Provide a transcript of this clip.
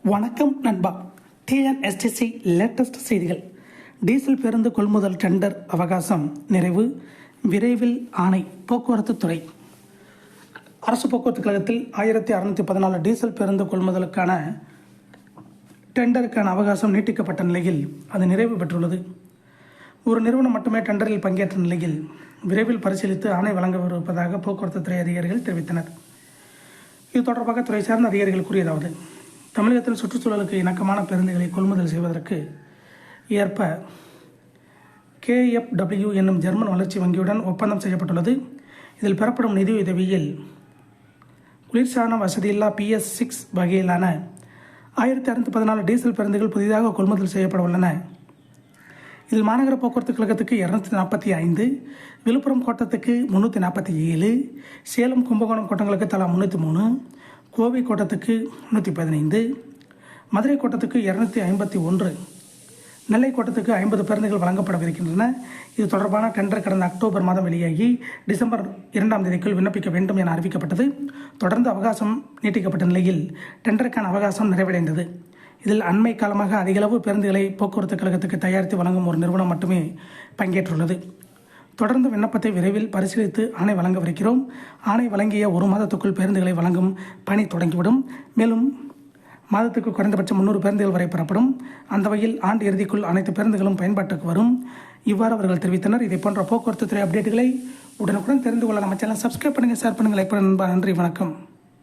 வணக்கம் நண்பா. TNSTC latest செய்திகள். டீசல் பேருந்து கொள்முதல் டெண்டர் அவகாசம் நிறைவு, விரைவில் ஆணை. போக்குவரத்து துறை. அரசு போக்குவரத்து கழகத்தில் 1614 டீசல் பேருந்து கொள்முதலுக்கான டெண்டருக்கான அவகாசம் நீட்டிக்கப்பட்ட நிலையில் அது நிறைவு பெற்றுள்ளது. ஒரு நிறுவனம் மட்டுமே டெண்டரில் பங்கேற்ற நிலையில் விரைவில் பரிசீலித்து ஆணை வழங்கவிருப்பதாக போக்குவரத்து துறை அதிகாரிகள் தெரிவித்தனர். இது தொடர்பாக துறை சார்ந்த அதிகாரிகள் கூறியதாவது: தமிழகத்தில் சுற்றுச்சூழலுக்கு இணக்கமான பேருந்துகளை கொள்முதல் செய்வதற்கு ஏற்ப KfW என்னும் ஜெர்மன் வளர்ச்சி வங்கியுடன் ஒப்பந்தம் செய்யப்பட்டுள்ளது. இதில் பெறப்படும் நிதியுதவியில் குளிர்சாதன வசதியில்லா PS6 வகையிலான 1614 டீசல் பேருந்துகள் புதிதாக கொள்முதல் செய்யப்பட உள்ளன. இதில் மாநகர போக்குவரத்து கழகத்துக்கு 245, விழுப்புரம் கோட்டத்துக்கு 347, சேலம் கும்பகோணம் கோட்டங்களுக்கு தலா 303, கோவை கோட்டத்துக்கு 315, மதுரை கோட்டத்துக்கு 251, நெல்லை கோட்டத்துக்கு 50 பேருந்துகள் வழங்கப்படவிருக்கின்றன. இது தொடர்பான டெண்டர் கடந்த அக்டோபர் மாதம் வெளியாகி டிசம்பர் 2ஆம் தேதிக்குள் விண்ணப்பிக்க வேண்டும் என அறிவிக்கப்பட்டது. தொடர்ந்து அவகாசம் நீட்டிக்கப்பட்ட நிலையில் டெண்டருக்கான அவகாசம் நிறைவடைந்தது. இதில் அண்மை காலமாக அதிகளவு பேருந்துகளை போக்குவரத்து கழகத்துக்கு தயாரித்து வழங்கும் ஒரு நிறுவனம் மட்டுமே பங்கேற்றுள்ளது. தொடர்ந்து விண்ணப்பத்தை விரைவில் பரிசீலித்து ஆணை வழங்கவிருக்கிறோம். ஆணை வழங்கிய ஒரு மாதத்துக்குள் பேருந்துகளை வழங்கும் பணி தொடங்கிவிடும். மேலும் மாதத்துக்கு குறைந்தபட்சம் 300 பேருந்துகள் வரை பெறப்படும். அந்த வகையில் ஆண்டு இறுதிக்குள் அனைத்து பேருந்துகளும் பயன்பாட்டுக்கு வரும். இவ்வாறு அவர்கள் தெரிவித்தனர். இதை போன்ற போக்குவரத்து துறை அப்டேட்டுகளை உடனுக்குடன் தெரிந்து கொள்ள நம்ம சேனல் சப்ஸ்கிரைப் பண்ணுங்கள், ஷேர் பண்ணுங்கள், லைக் பண்ணுங்கள். நன்றி, வணக்கம்.